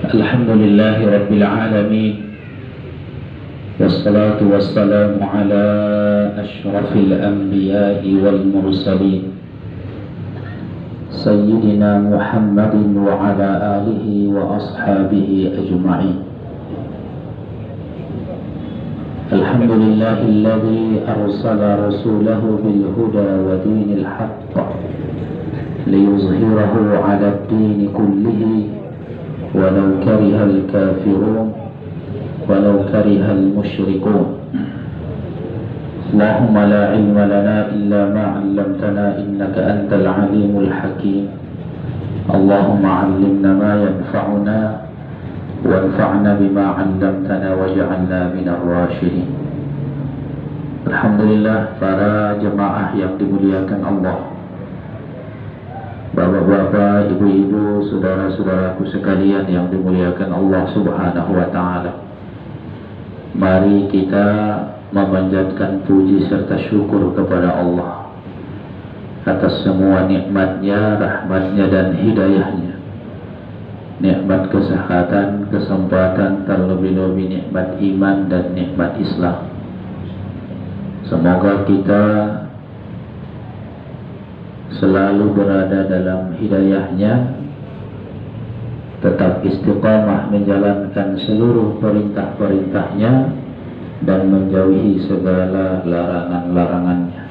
Alhamdulillahi Rabbil Alamin, wassalatu wassalamu ala ashrafil anbiya'i wal mursalin Sayyidina Muhammadin wa ala alihi wa ashabihi ajma'in. Alhamdulillahilladzi arsala rasulahu bil huda wa dinil haqq liyuzhirahu ala ad-din kullihi walau karihal kafirun walau karihal musyrikun. Allahumma la ilma lana illa ma 'allamtana innaka antal alimul hakim. Allahumma 'allimna ma yanfa'una wanfa'na bima 'allamtana waj'alna minar rasyidin. Alhamdulillah, para jemaah yang dimuliakan Allah, bapak-bapak, ibu-ibu, saudara-saudaraku sekalian yang dimuliakan Allah Subhanahu wa ta'ala, mari kita memanjatkan puji serta syukur kepada Allah atas semua nikmatnya, rahmatnya dan hidayahnya. Nikmat kesehatan, kesempatan, terlebih-lebih nikmat iman dan nikmat Islam. Semoga kita selalu berada dalam hidayahnya, tetap istiqamah menjalankan seluruh perintah-perintahnya dan menjauhi segala larangan-larangannya.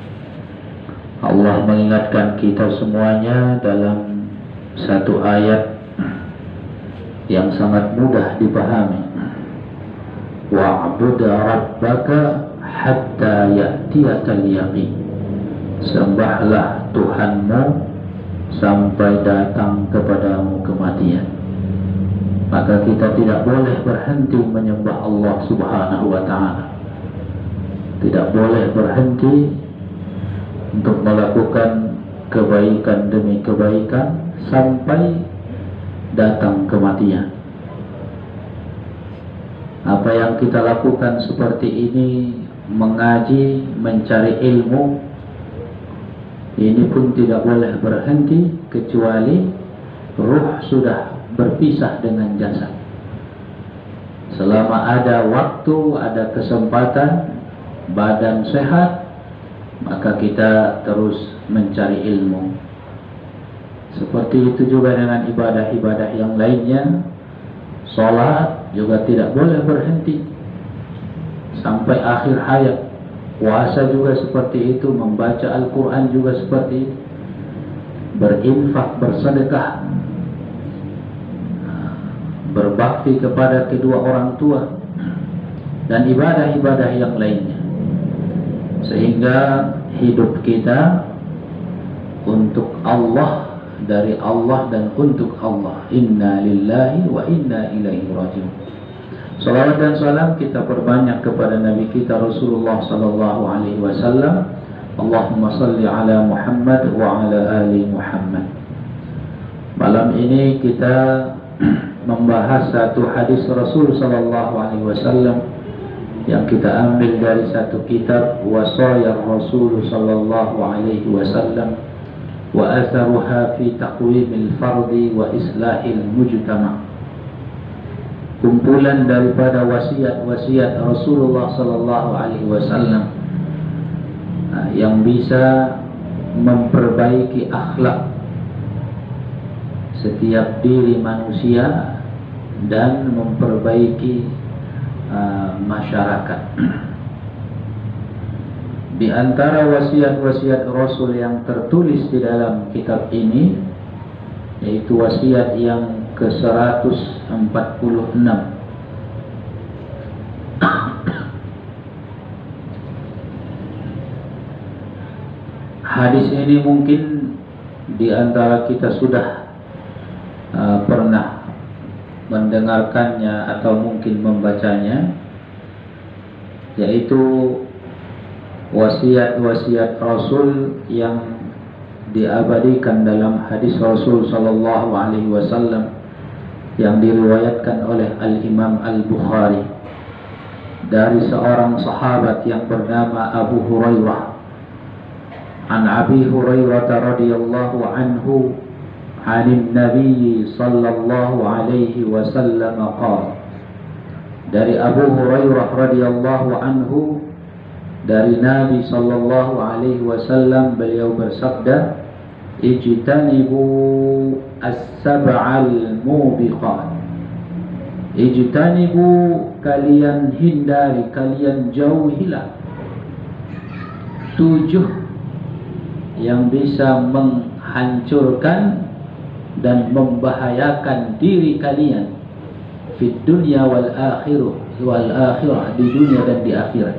Allah mengingatkan kita semuanya dalam satu ayat yang sangat mudah dipahami. Wa'bud rabbaka hatta ya'tiyakal yaqin. Sembahlah Tuhanmu sampai datang kepadamu kematian. Maka kita tidak boleh berhenti menyembah Allah Subhanahu wa ta'ala. Tidak boleh berhenti untuk melakukan kebaikan demi kebaikan sampai datang kematian. Apa yang kita lakukan seperti ini, mengaji, mencari ilmu, ini pun tidak boleh berhenti kecuali ruh sudah berpisah dengan jasad. Selama ada waktu, ada kesempatan, badan sehat, maka kita terus mencari ilmu. Seperti itu juga dengan ibadah-ibadah yang lainnya. Sholat juga tidak boleh berhenti sampai akhir hayat. Puasa juga seperti itu, membaca Al-Quran juga seperti itu, berinfak, bersedekah, berbakti kepada kedua orang tua, dan ibadah-ibadah yang lainnya. Sehingga hidup kita untuk Allah, dari Allah dan untuk Allah. Inna lillahi wa inna ilaihi raji'un. Salawat dan salam kita perbanyak kepada Nabi kita Rasulullah sallallahu alaihi wasallam. Allahumma salli ala Muhammad wa ala ali Muhammad. Malam ini kita membahas satu hadis Rasul sallallahu alaihi wasallam yang kita ambil dari satu kitab Wasaya Rasul sallallahu alaihi wasallam wa atharuha fi taqwimil fardi wa islahil mujtama'. Kumpulan daripada wasiat-wasiat Rasulullah sallallahu alaihi wasallam yang bisa memperbaiki akhlak setiap diri manusia dan memperbaiki masyarakat. Di antara wasiat-wasiat Rasul yang tertulis di dalam kitab ini, yaitu wasiat yang ke-146. Hadis ini mungkin di antara kita sudah pernah mendengarkannya atau mungkin membacanya, yaitu wasiat-wasiat Rasul yang diabadikan dalam hadis Rasul sallallahu alaihi wasallam yang diriwayatkan oleh Al-Imam Al-Bukhari dari seorang sahabat yang bernama Abu Hurairah. An Abi Hurairah radhiyallahu anhu 'anil Nabi sallallahu alaihi wasallam qala, dari Abu Hurairah radhiyallahu anhu, dari Nabi sallallahu alaihi wasallam, beliau bersabda, ijtanibu as-sab'al mubiqat. Ijtanibu, kalian hindari, kalian jauhilah 7 yang bisa menghancurkan dan membahayakan diri kalian di dunia wal akhirah, di dunia dan di akhirat.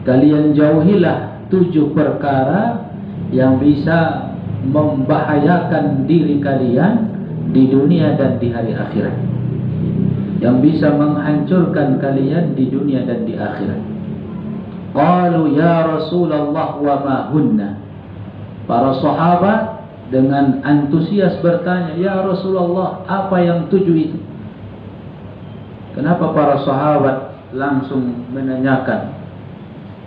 Kalian jauhilah 7 perkara yang bisa membahayakan diri kalian di dunia dan di hari akhirat, yang bisa menghancurkan kalian di dunia dan di akhirat. Qalu ya Rasulullah wa ma hunna. Para sahabat dengan antusias bertanya, ya Rasulullah, apa yang 7 itu? Kenapa para sahabat langsung menanyakan?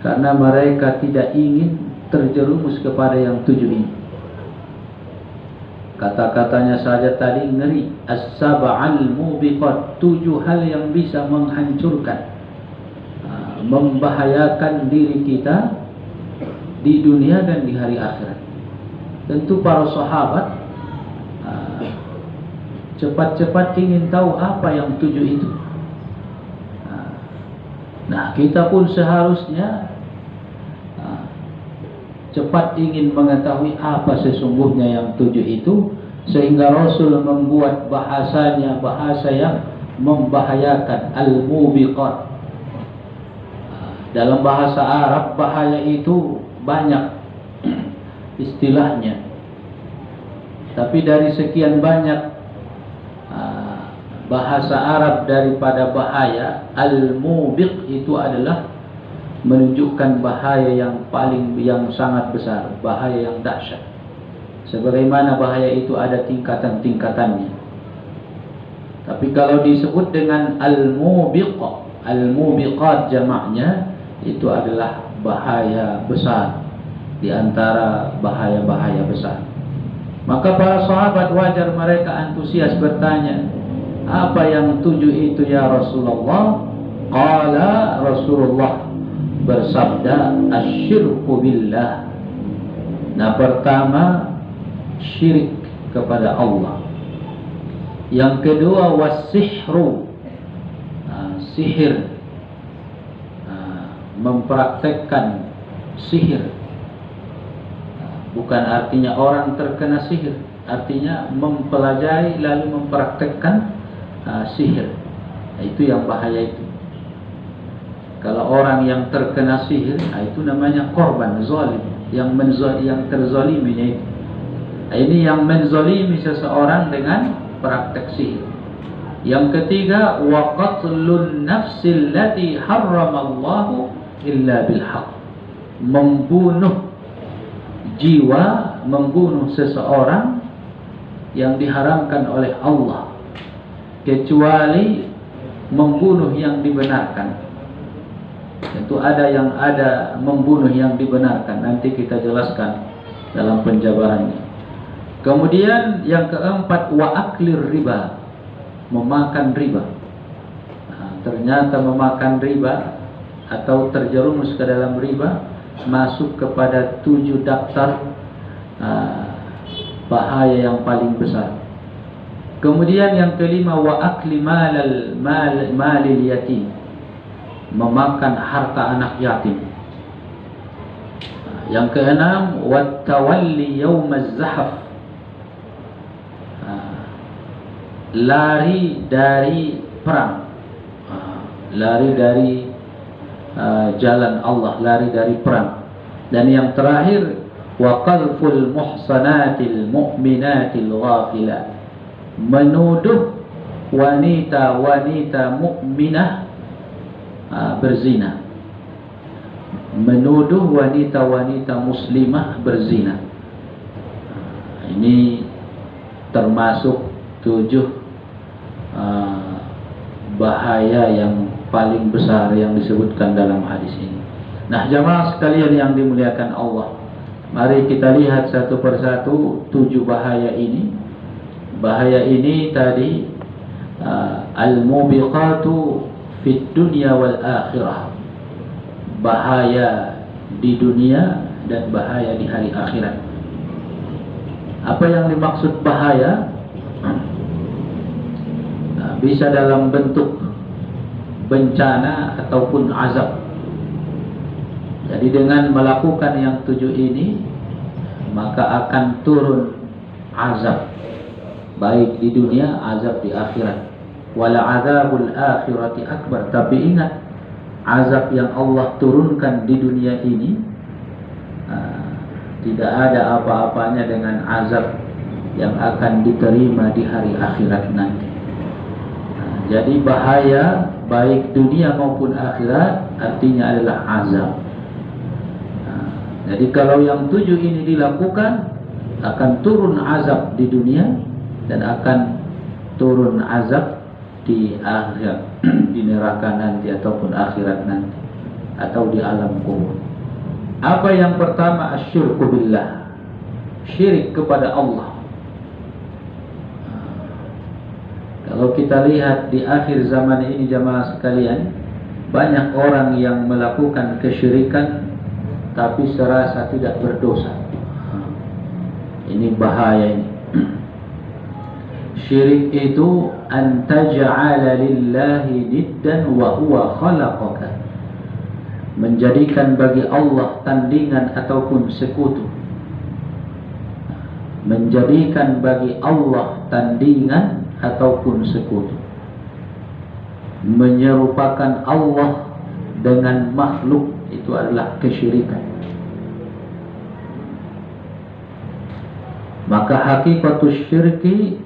Karena mereka tidak ingin terjerumus kepada yang 7 ini. Kata-katanya saja tadi ngeri. As-sab'al mubiqat, 7 hal yang bisa menghancurkan, membahayakan diri kita di dunia dan di hari akhirat. Tentu para sahabat cepat-cepat ingin tahu apa yang 7 itu. Nah, kita pun seharusnya cepat ingin mengetahui apa sesungguhnya yang 7 itu, sehingga Rasul membuat bahasanya bahasa yang membahayakan, al-mubiqat. Dalam bahasa Arab, bahaya itu banyak istilahnya, tapi dari sekian banyak bahasa Arab daripada bahaya, al-mubiq itu adalah menunjukkan bahaya yang sangat besar, bahaya yang dahsyat. Sebagaimana bahaya itu ada tingkatan-tingkatannya. Tapi kalau disebut dengan al-mubiq, al-mubiqat jamaknya, itu adalah bahaya besar di antara bahaya-bahaya besar. Maka para sahabat wajar mereka antusias bertanya, apa yang 7 itu ya Rasulullah? Qala, Rasulullah bersabda, asyirku billah. Nah, pertama syirik kepada Allah. Yang kedua wasihru, sihir, mempraktekkan sihir. Bukan artinya orang terkena sihir, artinya mempelajari lalu mempraktekkan sihir. Nah, itu yang bahaya itu. Kalau orang yang terkena sihir, itu namanya korban zalim, yang terzaliminya itu. Nah, ini yang menzalimi seseorang dengan praktek sihir. Yang ketiga, wa qatlun nafsil lati harramallahu illa bil haqq. Membunuh jiwa, membunuh seseorang yang diharamkan oleh Allah, kecuali membunuh yang dibenarkan. Tentu ada membunuh yang dibenarkan, nanti kita jelaskan dalam penjabarannya. Kemudian yang keempat, wa aklir riba, memakan riba. Nah, ternyata memakan riba atau terjerumus ke dalam riba masuk kepada 7 daftar bahaya yang paling besar. Kemudian yang kelima, wa akli malil yatim, memakan harta anak yatim. Yang keenam, wa tawalli yaumaz zahaf, lari dari perang, lari dari jalan Allah, lari dari perang. Dan yang terakhir, wa qadful muhsanatil mu'minatil ghafilat, menuduh wanita-wanita mukminah berzina, menuduh wanita-wanita muslimah berzina. Ini termasuk 7 bahaya yang paling besar yang disebutkan dalam hadis ini. Nah, jamaah sekalian yang dimuliakan Allah, mari kita lihat satu persatu 7 bahaya ini. Bahaya ini tadi al-mubiqatu fid dunya wal akhirah. Bahaya di dunia dan bahaya di hari akhirat. Apa yang dimaksud bahaya? Bisa dalam bentuk bencana ataupun azab. Jadi dengan melakukan yang 7 ini, maka akan turun azab, baik di dunia, azab di akhirat. Wala azabul akhirati akbar. Tapi ingat, azab yang Allah turunkan di dunia ini tidak ada apa-apanya dengan azab yang akan diterima di hari akhirat nanti. Jadi bahaya baik dunia maupun akhirat artinya adalah azab. Jadi kalau yang 7 ini dilakukan, akan turun azab di dunia dan akan turun azab di akhirat, di neraka nanti ataupun akhirat nanti, atau di alam kubur. Apa yang pertama? Asyirku billah, syirik kepada Allah. Kalau kita lihat di akhir zaman ini jamaah sekalian, banyak orang yang melakukan kesyirikan tapi serasa tidak berdosa. Ini bahaya ini. Syirik itu an taj'ala lillahi niddan wa huwa khalaqaka. Menjadikan bagi Allah tandingan ataupun sekutu. Menjadikan bagi Allah tandingan ataupun sekutu. Menyerupakan Allah dengan makhluk, itu adalah kesyirikan. Maka hakikatus syirki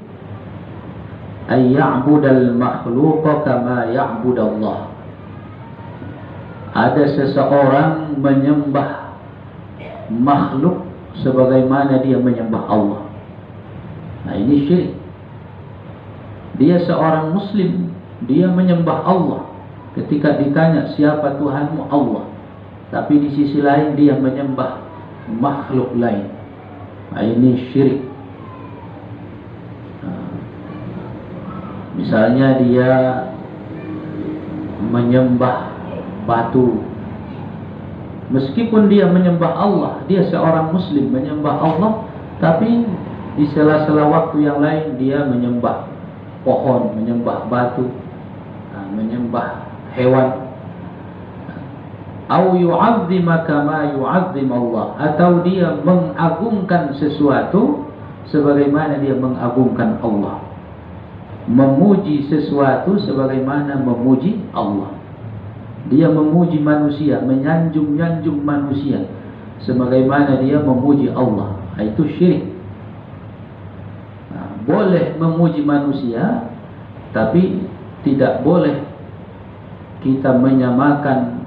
ay ya'budal makhluqa kama ya'budallah. Ada seseorang menyembah makhluk sebagaimana dia menyembah Allah. Nah, ini syirik. Dia seorang muslim, dia menyembah Allah. Ketika ditanya siapa Tuhanmu, Allah. Tapi di sisi lain dia menyembah makhluk lain. Nah, ini syirik. Misalnya dia menyembah batu. Meskipun dia menyembah Allah, dia seorang muslim menyembah Allah, tapi di sela-sela waktu yang lain dia menyembah pohon, menyembah batu, menyembah hewan. Au yu'azzima kama yu'azzim Allah, atau dia mengagungkan sesuatu sebagaimana dia mengagungkan Allah. Memuji sesuatu sebagaimana memuji Allah. Dia memuji manusia, menyanjung-nyanjung manusia sebagaimana dia memuji Allah. Itu syirik. Boleh memuji manusia, tapi tidak boleh kita menyamakan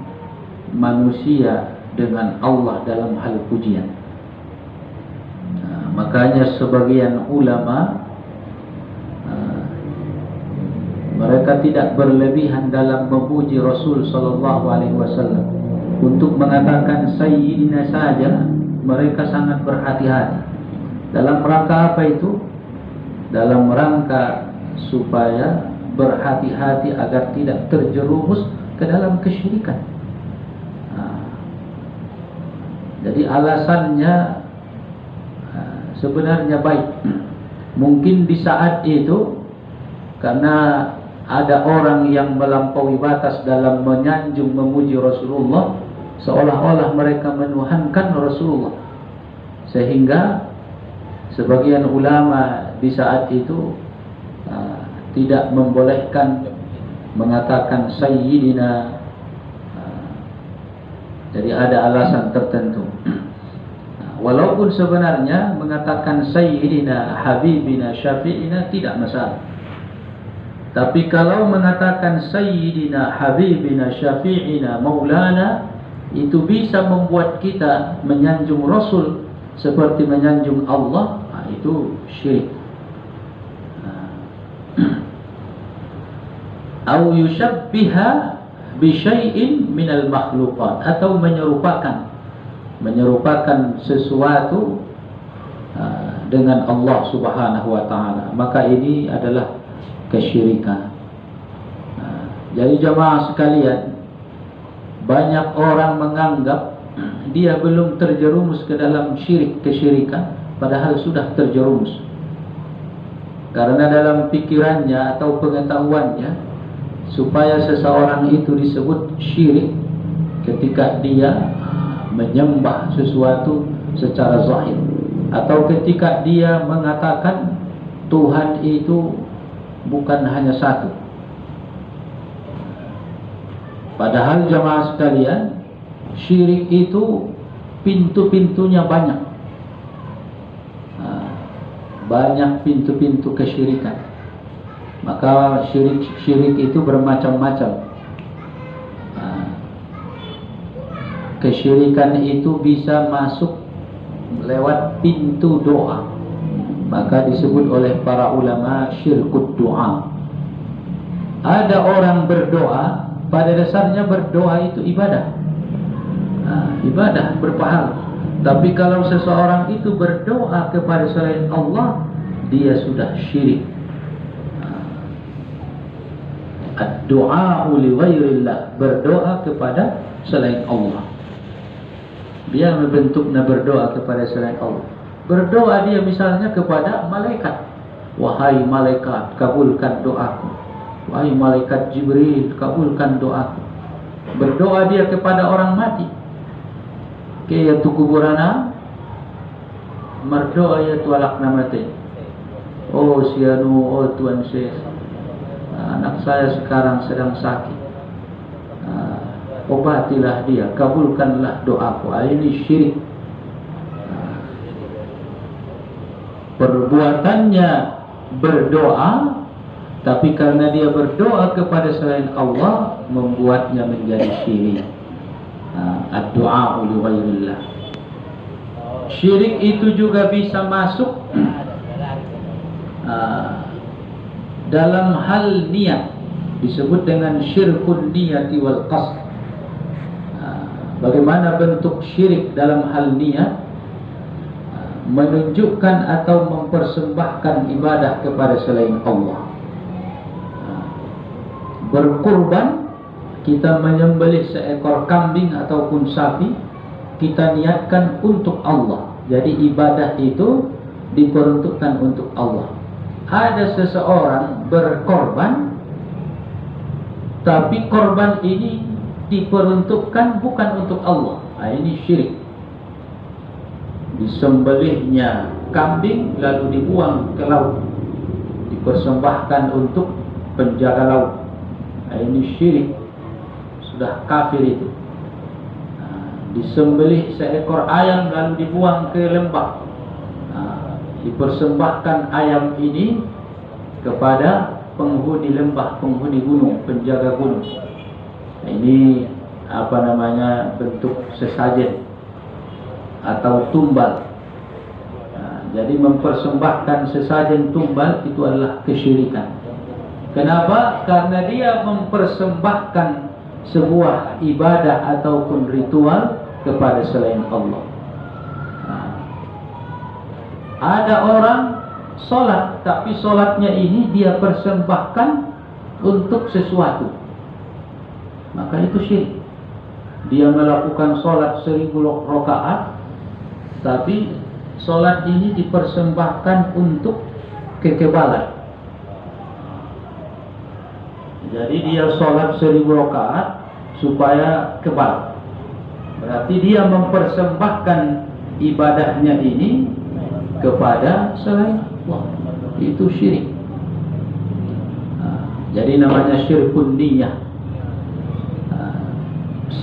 manusia dengan Allah dalam hal pujian. Makanya sebagian ulama mereka tidak berlebihan dalam memuji Rasul sallallahu alaihi wasallam. Untuk mengatakan sayyidina saja mereka sangat berhati-hati. Dalam rangka apa itu? Dalam rangka supaya berhati-hati agar tidak terjerumus ke dalam kesyirikan. Jadi alasannya sebenarnya baik. Mungkin di saat itu karena ada orang yang melampaui batas dalam menyanjung memuji Rasulullah, seolah-olah mereka menuhankan Rasulullah, sehingga sebagian ulama di saat itu tidak membolehkan mengatakan sayyidina. Jadi ada alasan tertentu. Walaupun sebenarnya mengatakan sayyidina, habibina, syafi'ina tidak masalah. Tapi kalau mengatakan sayyidina, habibina, syafi'ina, maulana, itu bisa membuat kita menyanjung Rasul seperti menyanjung Allah. Itu syirik. Au yushabbiha bi syai'in minal makhluqat, atau menyerupakan sesuatu dengan Allah Subhanahu wa taala, maka ini adalah kesyirikan. Jadi jemaah sekalian, banyak orang menganggap dia belum terjerumus ke dalam syirik, kesyirikan, padahal sudah terjerumus. Karena dalam pikirannya atau pengetahuannya, supaya seseorang itu disebut syirik ketika dia menyembah sesuatu secara zahir, atau ketika dia mengatakan Tuhan itu bukan hanya satu. Padahal jemaah sekalian, syirik itu pintu-pintunya banyak. Banyak pintu-pintu kesyirikan. Maka syirik itu bermacam-macam. Kesyirikan itu bisa masuk lewat pintu doa, maka disebut oleh para ulama syirkut doa. Ada orang berdoa, pada dasarnya berdoa itu ibadah, ibadah berpahala. Tapi kalau seseorang itu berdoa kepada selain Allah, dia sudah syirik. Ad-du'a li ghairillah, berdoa kepada selain Allah. Dia membentuknya berdoa kepada selain Allah. Berdoa dia misalnya kepada malaikat. Wahai malaikat, kabulkan doaku. Wahai malaikat Jibril, kabulkan doaku. Berdoa dia kepada orang mati. Kaya tu kuburana, merdoa ya tualak namate. Oh sianu, oh Tuan Syekh, anak saya sekarang sedang sakit. Obatilah dia, kabulkanlah doaku. Ini syirik. Perbuatannya berdoa, tapi karena dia berdoa kepada selain Allah, membuatnya menjadi syirik. Ad-du'a li ghairillah. Syirik itu juga bisa masuk dalam hal niat, disebut dengan syirkun niyati wal qasd. Bagaimana bentuk syirik dalam hal niat? Menunjukkan atau mempersembahkan ibadah kepada selain Allah. Berkurban, kita menyembelih seekor kambing ataupun sapi, kita niatkan untuk Allah. Jadi ibadah itu diperuntukkan untuk Allah. Ada seseorang berkorban, tapi korban ini diperuntukkan bukan untuk Allah. Ini syirik. Disembelihnya kambing lalu dibuang ke laut, dipersembahkan untuk penjaga laut. Ini syirik, sudah kafir itu. Disembelih seekor ayam lalu dibuang ke lembah, dipersembahkan ayam ini kepada penghuni lembah, penghuni gunung, penjaga gunung. Ini bentuk sesajen atau tumbal. Jadi mempersembahkan sesajen tumbal itu adalah kesyirikan. Kenapa? Karena dia mempersembahkan sebuah ibadah ataupun ritual kepada selain Allah. Ada orang sholat, tapi sholatnya ini dia persembahkan untuk sesuatu, maka itu syirik. Dia melakukan sholat 1000 rakaat, tapi sholat ini dipersembahkan untuk kekebalan. Jadi dia sholat 1000 rakaat supaya kebal. Berarti dia mempersembahkan ibadahnya ini kepada selain Allah. Itu syirik. Jadi namanya syirkun niyah.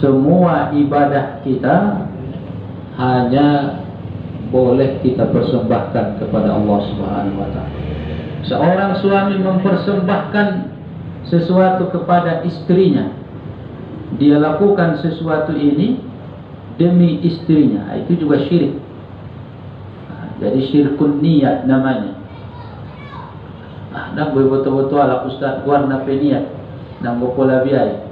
Semua ibadah kita hanya boleh kita persembahkan kepada Allah Subhanahu wa taala. Seorang suami mempersembahkan sesuatu kepada istrinya, dia lakukan sesuatu ini demi istrinya, itu juga syirik. Jadi syirkun niat namanya. Dan betul-betul ala ustaz warna peniat dan bopola biaya.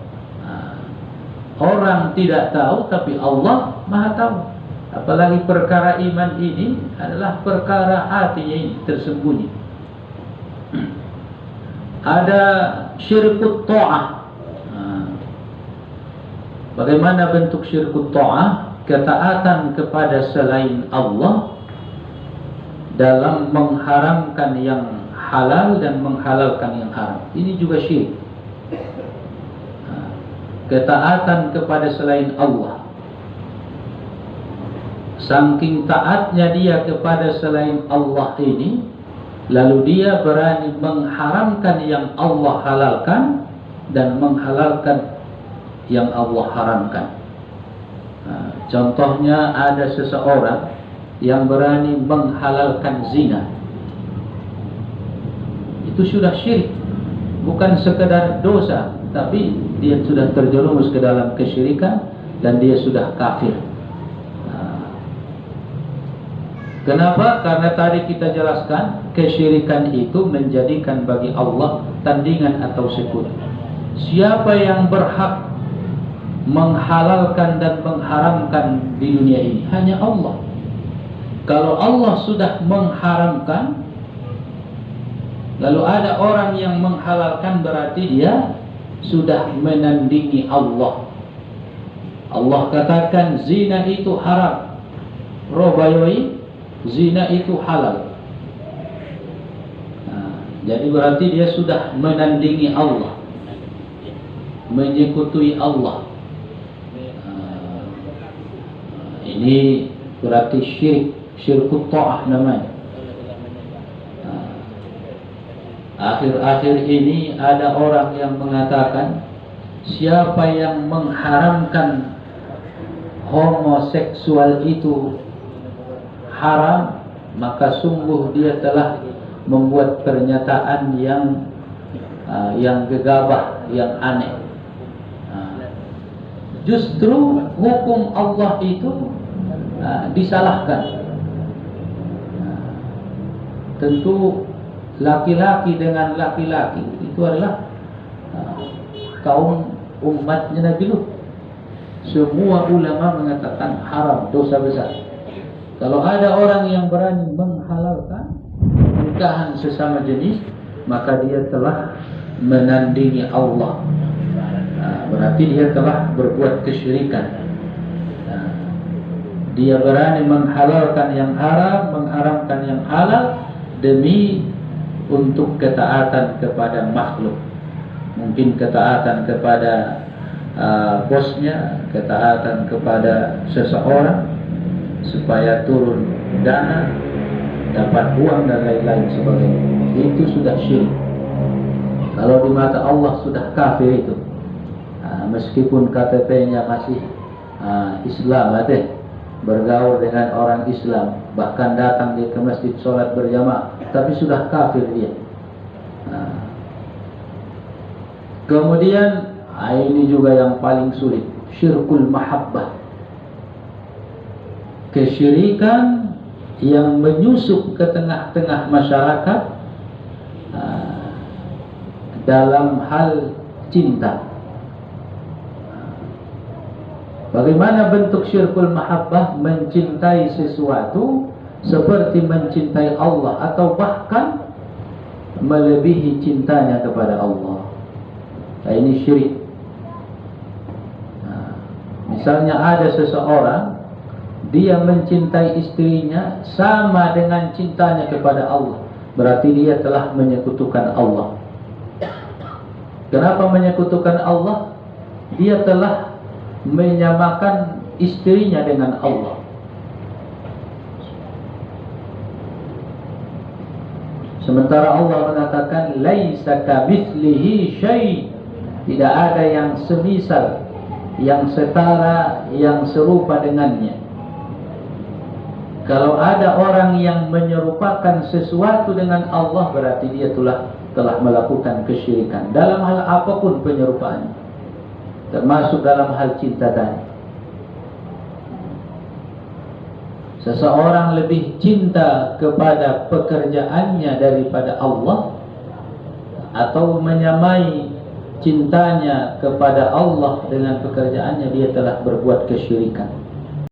Orang tidak tahu, tapi Allah Maha tahu. Apalagi perkara iman ini adalah perkara hatinya ini tersembunyi. Ada syirkut ta'ah. Bagaimana bentuk syirkut ta'ah? Ketaatan kepada selain Allah dalam mengharamkan yang halal dan menghalalkan yang haram. Ini juga syirik. Ketaatan kepada selain Allah, saking taatnya dia kepada selain Allah ini, lalu dia berani mengharamkan yang Allah halalkan dan menghalalkan yang Allah haramkan. Contohnya ada seseorang yang berani menghalalkan zina. Itu sudah syirik, bukan sekedar dosa, tapi dia sudah terjerumus ke dalam kesyirikan dan dia sudah kafir. Kenapa? Karena tadi kita jelaskan kesyirikan itu menjadikan bagi Allah tandingan atau sekutu. Siapa yang berhak menghalalkan dan mengharamkan di dunia ini? Hanya Allah. Kalau Allah sudah mengharamkan, lalu ada orang yang menghalalkan, berarti dia sudah menandingi Allah. Allah katakan zina itu haram, robayoi, zina itu halal. Jadi berarti dia sudah menandingi Allah, menyekutui Allah. Ini berarti syirik, syirkut ta'ah namanya. Akhir-akhir ini ada orang yang mengatakan siapa yang mengharamkan homoseksual itu haram, maka sungguh dia telah membuat pernyataan yang gegabah, yang aneh. Justru hukum Allah itu disalahkan. Tentu laki-laki dengan laki-laki itu adalah kaum umatnya Nabi Lut. Semua ulama mengatakan haram, dosa besar. Kalau ada orang yang berani menghalalkan nikahan sesama jenis, maka dia telah menandingi Allah. Berarti dia telah berbuat kesyirikan. Dia berani menghalalkan yang haram, mengharamkan yang halal demi untuk ketaatan kepada makhluk. Mungkin ketaatan kepada bosnya, ketaatan kepada seseorang supaya turun dana, dapat uang dan lain-lain sebagainya. Itu sudah syirik. Kalau di mata Allah sudah kafir itu. Meskipun KTP-nya masih Islam, bergaul dengan orang Islam, bahkan datang dia ke masjid sholat berjamaah, tapi sudah kafir dia. Kemudian ini juga yang paling sulit, syirkul mahabbah. Kesyirikan yang menyusup ke tengah-tengah masyarakat dalam hal cinta. Bagaimana bentuk syirkul mahabbah? Mencintai sesuatu seperti mencintai Allah, atau bahkan melebihi cintanya kepada Allah. Ini syirik. Misalnya ada seseorang, dia mencintai istrinya sama dengan cintanya kepada Allah, berarti dia telah menyekutukan Allah. Kenapa menyekutukan Allah? Dia telah menyamakan istrinya dengan Allah. Sementara Allah mengatakan laisa kamitslihi syai', tidak ada yang semisal, yang setara, yang serupa dengannya. Kalau ada orang yang menyerupakan sesuatu dengan Allah, berarti dia telah melakukan kesyirikan dalam hal apapun penyerupaannya, termasuk dalam hal cinta tadi. Seseorang lebih cinta kepada pekerjaannya daripada Allah, atau menyamai cintanya kepada Allah dengan pekerjaannya, dia telah berbuat kesyirikan.